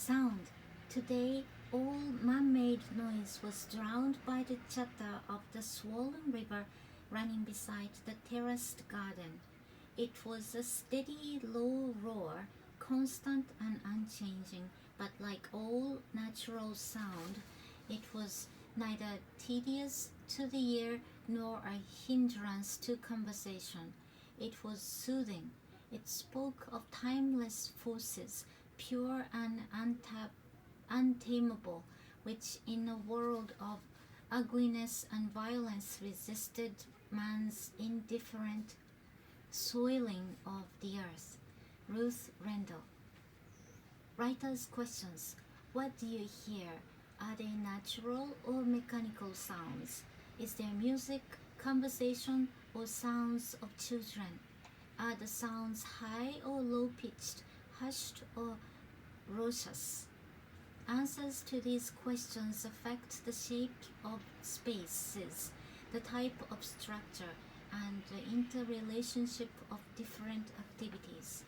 Sound. Today, all man-made noise was drowned by the chatter of the swollen river running beside the terraced garden. It was a steady, low roar, constant and unchanging, but like all natural sound, it was neither tedious to the ear nor a hindrance to conversation. It was soothing. It spoke of timeless forces, pure and untamable, which in a world of ugliness and violence resisted man's indifferent soiling of the earth. Ruth Rendell. Writer's questions. What do you hear? Are they natural or mechanical sounds? Is there music, conversation, or sounds of children? Are the sounds high or low pitched, hushed or raucous? Answers to these questions affect the shape of spaces, the type of structure, and the interrelationship of different activities.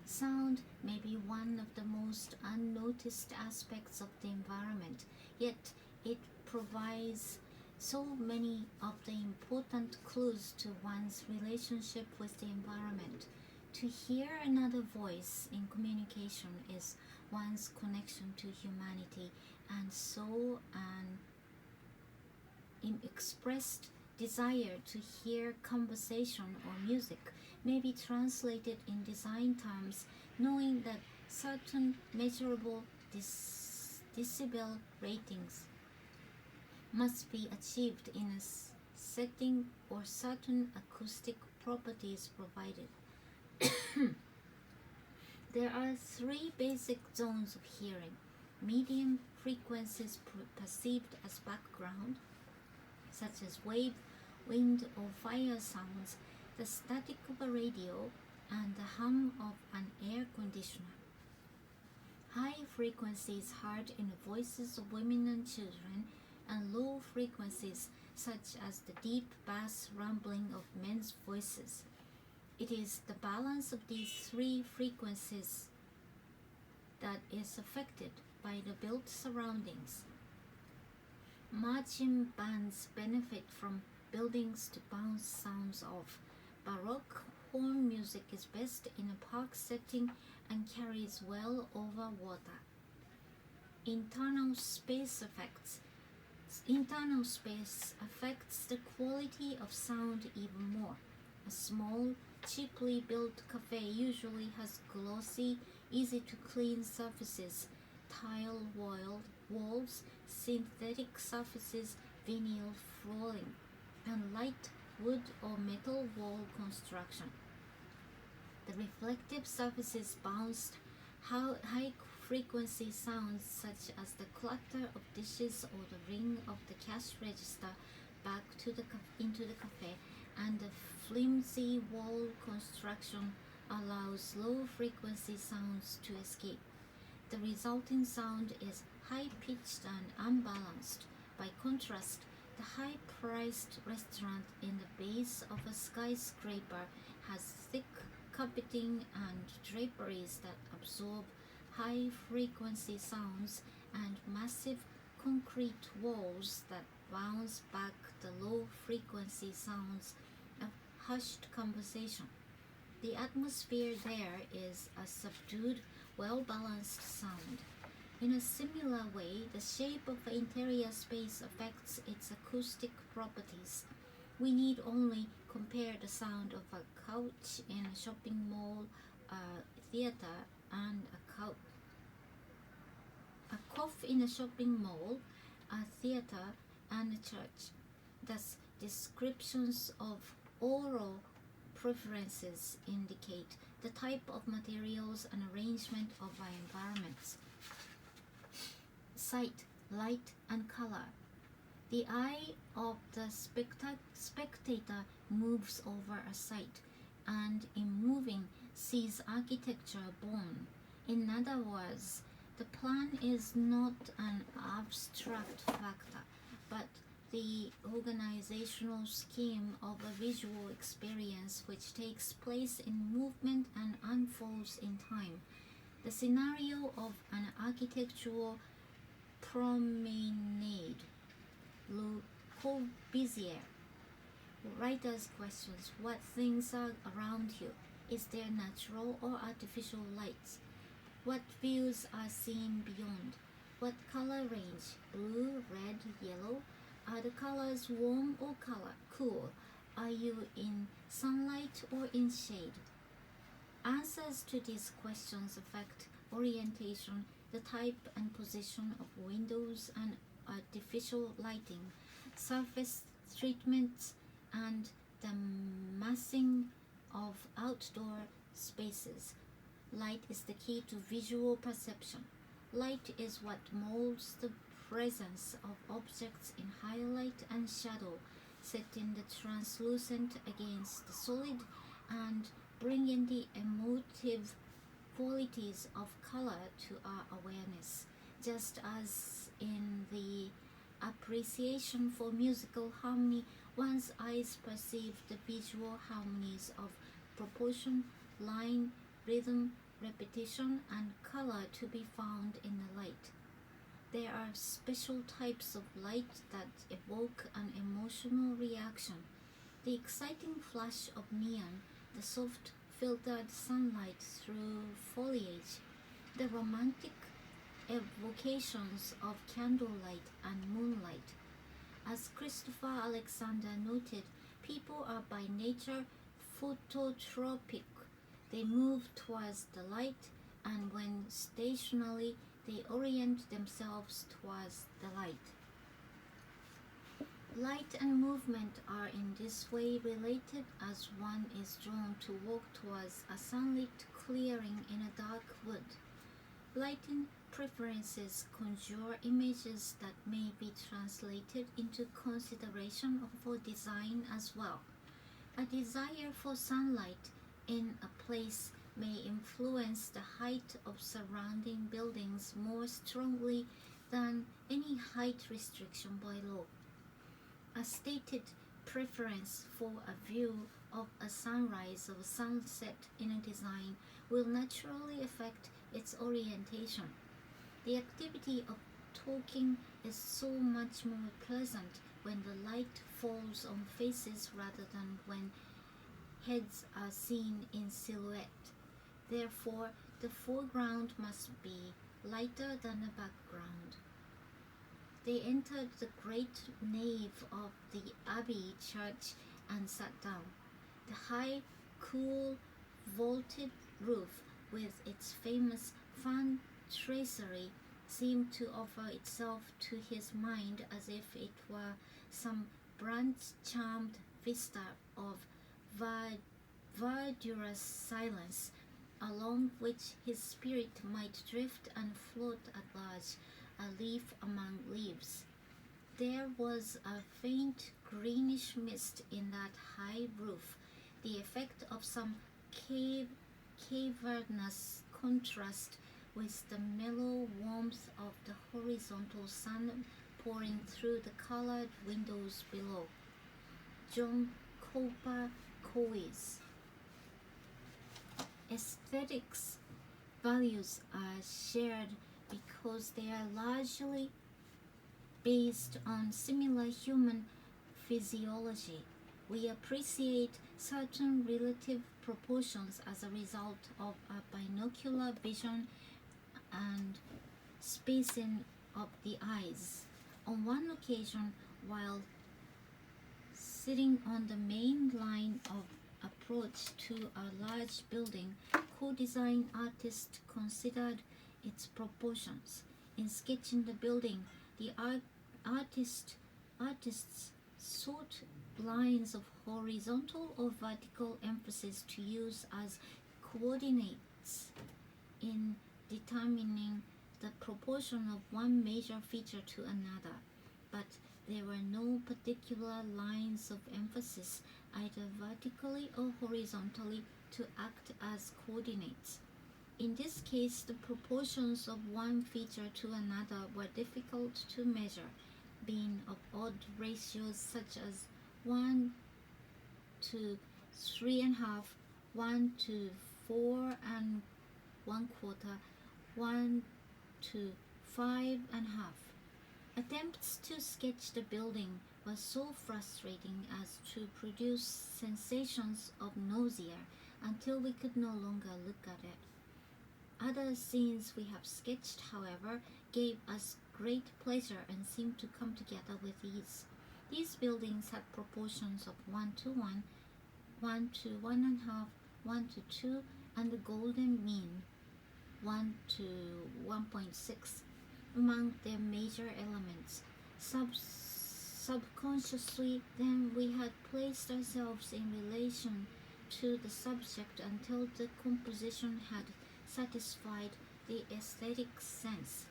Sound may be one of the most unnoticed aspects of the environment, yet it provides so many of the important clues to one's relationship with the environment. To hear another voice in communication is one's connection to humanity, and so an expressed desire to hear conversation or music may be translated in design terms, knowing that certain measurable decibel ratings must be achieved in a setting or certain acoustic properties provided. There are three basic zones of hearing: medium frequencies perceived as background, such as wave, wind, or fire sounds, the static of a radio, and the hum of an air conditioner. High frequencies heard in the voices of women and children, and low frequencies such as the deep bass rumbling of men's voices. It is the balance of these three frequencies that is affected by the built surroundings. Marching bands benefit from buildings to bounce sounds off. Baroque horn music is best in a park setting and carries well over water. Internal space affects the quality of sound even more. A small, cheaply built cafe usually has glossy, easy to clean surfaces, tile walls, synthetic surfaces, vinyl flooring, and light wood or metal wall construction. The reflective surfaces bounced high-frequency sounds such as the clatter of dishes or the ring of the cash register back into the cafe, and the flimsy wall construction allows low-frequency sounds to escape. The resulting sound is high-pitched and unbalanced. By contrast, the high-priced restaurant in the base of a skyscraper has thick carpeting and draperies that absorb high-frequency sounds and massive concrete walls that bounce back the low-frequency sounds of hushed conversation. The atmosphere there is a subdued, well-balanced sound. In a similar way, the shape of the interior space affects its acoustic properties. We need only compare the sound of a couch in a shopping mall, a theater, and a cough in a shopping mall, a theater, and a church. Thus, descriptions of oral preferences indicate the type of materials and arrangement of our environments. Sight, light, and color. The eye of the spectator moves over a sight, and in moving sees architecture born. In other words, the plan is not an abstract factor, but the organizational scheme of a visual experience which takes place in movement and unfolds in time. The scenario of an architectural promenade. Le Corbusier. Writers questions what things are around you. Is there natural or artificial light? What views are seen beyond? What color range? Blue, red, yellow? Are the colors warm or cool? Are you in sunlight or in shade? Answers to these questions affect orientation, the type and position of windows and artificial lighting, surface treatments, and the massing of outdoor spaces. Light is the key to visual perception. Light is what molds the presence of objects in highlight and shadow, setting the translucent against the solid and bringing the emotive qualities of color to our awareness, just as in the appreciation for musical harmony, one's eyes perceive the visual harmonies of proportion, line, rhythm, repetition, and color to be found in the light. There are special types of light that evoke an emotional reaction. The exciting flash of neon, the soft filtered sunlight through foliage, the romantic evocations of candlelight and moonlight. As Christopher Alexander noted, people are by nature phototropic. They move towards the light, and when stationary, they orient themselves towards the light. Light and movement are in this way related as one is drawn to walk towards a sunlit clearing in a dark wood. Lighting preferences conjure images that may be translated into consideration for design as well. A desire for sunlight in a place may influence the height of surrounding buildings more strongly than any height restriction by law. A stated preference for a view of a sunrise or sunset in a design will naturally affect its orientation. The activity of talking is so much more pleasant when the light falls on faces rather than when heads are seen in silhouette. Therefore, the foreground must be lighter than the background. They entered the great nave of the Abbey church and sat down. The high, cool, vaulted roof with its famous fan tracery seemed to offer itself to his mind as if it were some branch-charmed vista of verdurous silence, along which his spirit might drift and float at large, a leaf among leaves. There was a faint greenish mist in that high roof, the effect of some cavernous contrast with the mellow warmth of the horizontal sun pouring through the colored windows below. John Cooper Coe's aesthetics values are shared because they are largely based on similar human physiology. We appreciate certain relative proportions as a result of a binocular vision and spacing of the eyes. On one occasion, while sitting on the main line of approach to a large building, co-design artist considered its proportions. In sketching the building, the artists sought lines of horizontal or vertical emphasis to use as coordinates in determining the proportion of one major feature to another, but there were no particular lines of emphasis, either vertically or horizontally, to act as coordinates. In this case, the proportions of one feature to another were difficult to measure, being of odd ratios such as 1 to 3.5, 1 to 4 and 1/4, 1 to 5.5. Attempts to sketch the building were so frustrating as to produce sensations of nausea until we could no longer look at it. Other scenes we have sketched, however, gave us great pleasure and seemed to come together with ease. These buildings had proportions of 1 to 1, 1 to 1.5, 1 to 2, and the golden mean, 1 to 1.6, among their major elements. Subconsciously, then, we had placed ourselves in relation to the subject until the composition had satisfied the aesthetic sense.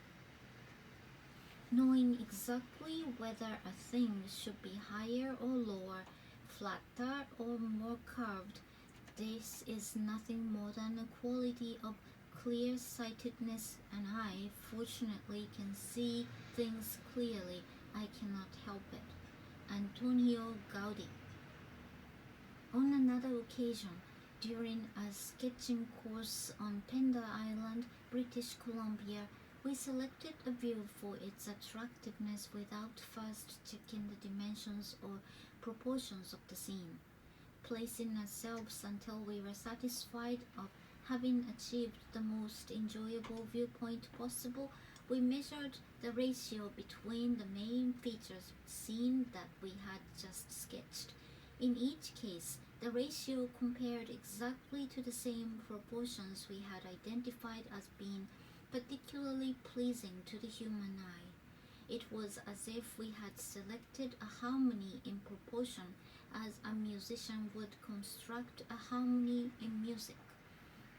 Knowing exactly whether a thing should be higher or lower, flatter or more curved, this is nothing more than a quality of clear-sightedness, and I, fortunately, can see things clearly. I cannot help it. Antonio Gaudi. On another occasion, during a sketching course on Pender Island, British Columbia, we selected a view for its attractiveness without first checking the dimensions or proportions of the scene. Placing ourselves until we were satisfied of having achieved the most enjoyable viewpoint possible, we measured the ratio between the main features of the scene that we had just sketched. In each case, the ratio compared exactly to the same proportions we had identified as being particularly pleasing to the human eye. It was as if we had selected a harmony in proportion as a musician would construct a harmony in music.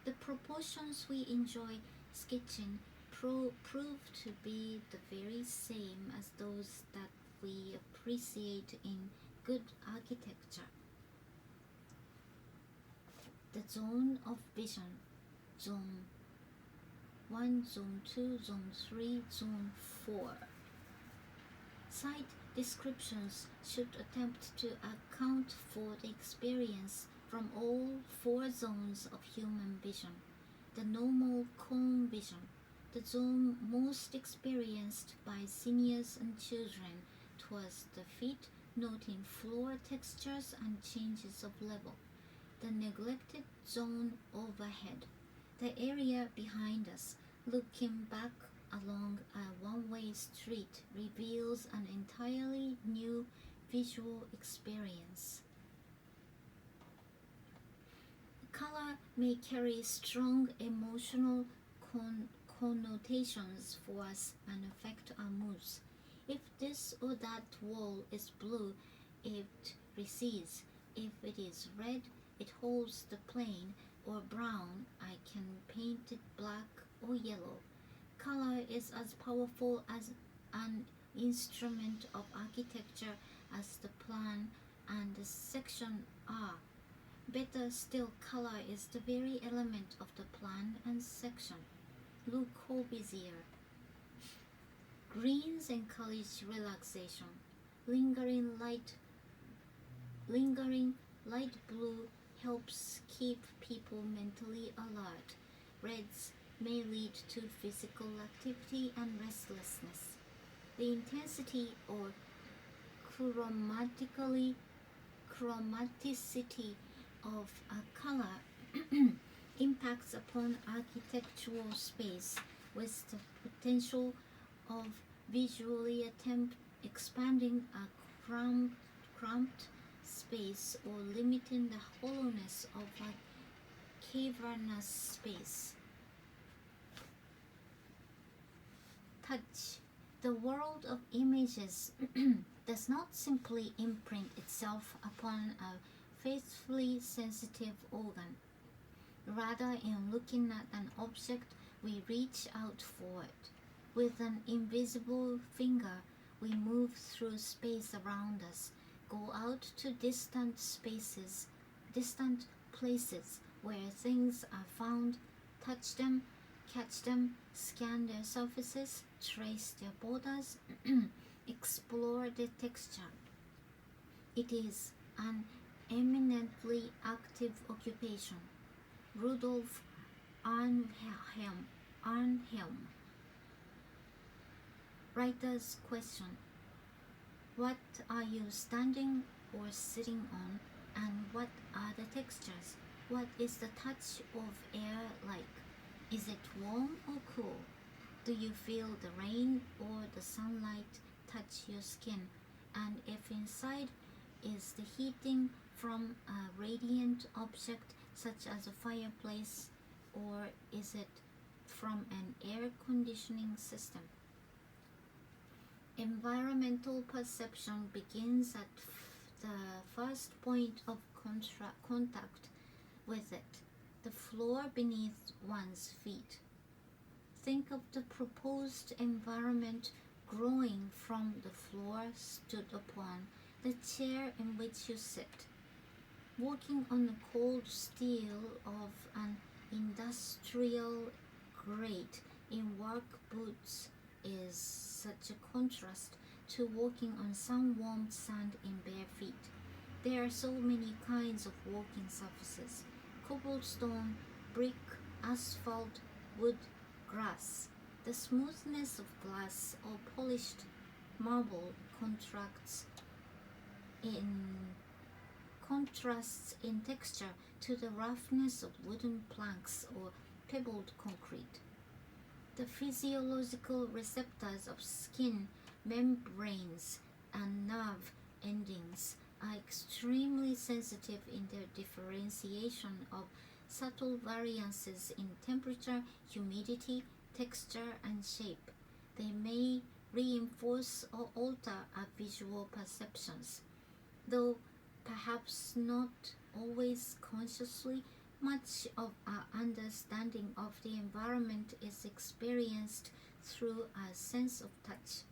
The proportions we enjoy sketching prove to be the very same as those that we appreciate in good architecture. The zone of vision, zone 1, zone 2, zone 3, zone 4. Site descriptions should attempt to account for the experience from all 4 zones of human vision. The normal cone vision, the zone most experienced by seniors and children, towards the feet, noting floor textures and changes of level. The neglected zone overhead, the area behind us, looking back along a one-way street, reveals an entirely new visual experience. Color may carry strong emotional connotations for us and affect our moods. If this or that wall is blue, it recedes. If it is red, it holds the plane, or brown, I can paint it black or yellow. Color is as powerful as an instrument of architecture as the plan and the section are. Better still, color is the very element of the plan and section. Le Corbusier. Greens encourage relaxation. Lingering light blue helps keep people mentally alert. Reds may lead to physical activity and restlessness. The intensity or chromaticity of a color impacts upon architectural space with the potential of visually expanding a cramped space or limiting the hollowness of a cavernous space. Touch. The world of images does not simply imprint itself upon a faithfully sensitive organ. Rather, in looking at an object, we reach out for it. With an invisible finger, we move through space around us, go out to distant places where things are found, touch them, catch them, scan their surfaces, trace their borders, explore their texture. It is an eminently active occupation. Rudolf Arnhem. Writer's question: what are you standing or sitting on, and what are the textures? What is the touch of air like? Is it warm or cool? Do you feel the rain or the sunlight touch your skin? And if inside is the heating from a radiant object such as a fireplace, or is it from an air conditioning system? Environmental perception begins at the first point of contact with it, the floor beneath one's feet. Think of the proposed environment growing from the floor stood upon, the chair in which you sit. Walking on the cold steel of an industrial grate in work boots is such a contrast to walking on some warm sand in bare feet. There are so many kinds of walking surfaces: cobblestone, brick, asphalt, wood, grass. The smoothness of glass or polished marble contrasts in texture to the roughness of wooden planks or pebbled concrete. The physiological receptors of skin membranes and nerve endings are extremely sensitive in their differentiation of subtle variances in temperature, humidity, texture, and shape. They may reinforce or alter our visual perceptions, though perhaps not always consciously. Much of our understanding of the environment is experienced through our sense of touch.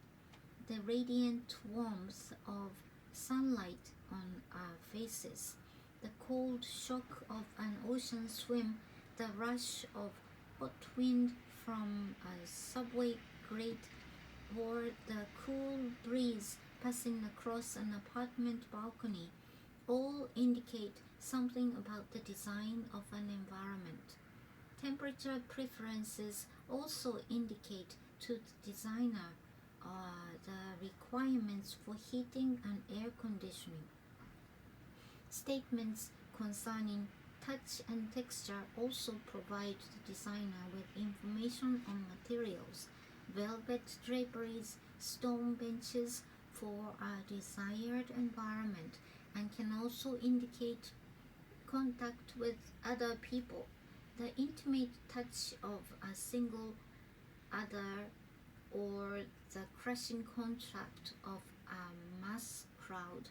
The radiant warmth of sunlight on our faces, the cold shock of an ocean swim, the rush of hot wind from a subway grate, or the cool breeze passing across an apartment balcony, all indicate something about the design of an environment. Temperature preferences also indicate to the designer the requirements for heating and air conditioning. Statements concerning touch and texture also provide the designer with information on materials, velvet draperies, stone benches for a desired environment, and can also indicate contact with other people, the intimate touch of a single other, or the crushing contact of a mass crowd.